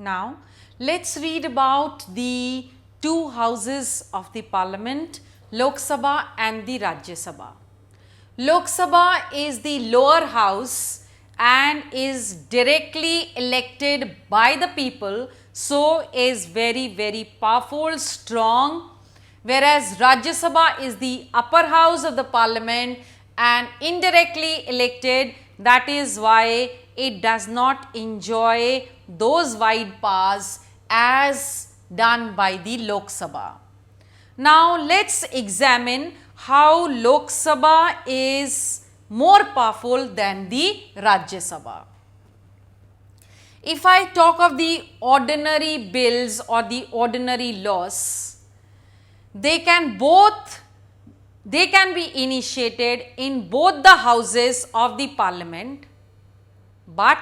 Now, let us read about the two houses of the parliament, Lok Sabha and the Rajya Sabha. Lok Sabha is the lower house and is directly elected by the people, so is very powerful, strong, whereas Rajya Sabha is the upper house of the parliament and indirectly elected, that is why it does not enjoy those wide powers as done by the Lok Sabha. Now, let us examine how Lok Sabha is more powerful than the Rajya Sabha. If I talk of the ordinary bills or the ordinary laws, they can be initiated in both the houses of the parliament, but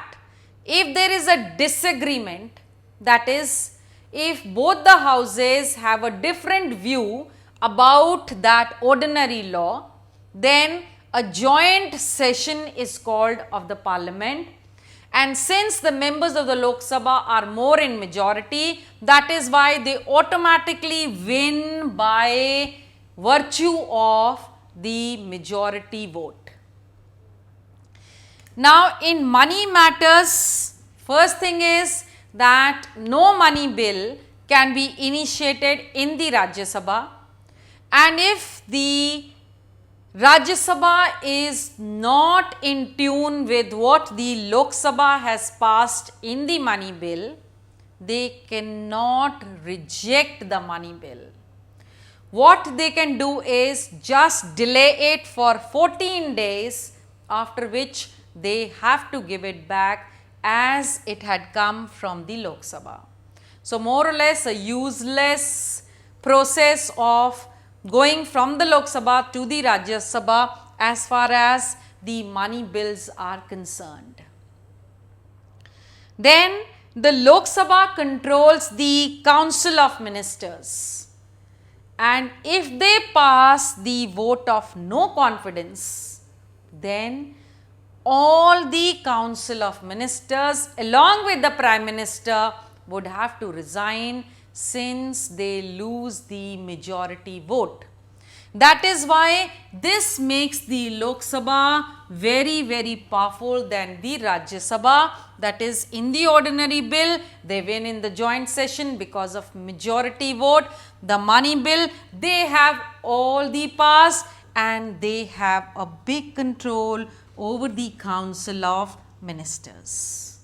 if there is a disagreement, that is, if both the houses have a different view about that ordinary law, then a joint session is called of the parliament, and since the members of the Lok Sabha are more in majority, that is why they automatically win by virtue of the majority vote. Now, in money matters, first thing is that no money bill can be initiated in the Rajya Sabha, and if the Rajya Sabha is not in tune with what the Lok Sabha has passed in the money bill, they cannot reject the money bill. What they can do is just delay it for 14 days, after which they have to give it back as it had come from the Lok Sabha. So, more or less a useless process of going from the Lok Sabha to the Rajya Sabha as far as the money bills are concerned. Then the Lok Sabha controls the Council of Ministers, and if they pass the vote of no confidence, then all the Council of Ministers along with the Prime Minister would have to resign since they lose the majority vote. That is why this makes the Lok Sabha very powerful than the Rajya Sabha. That is, in the ordinary bill, they win in the joint session because of majority vote. The money bill, they have all the powers and they have a big control over the Council of Ministers.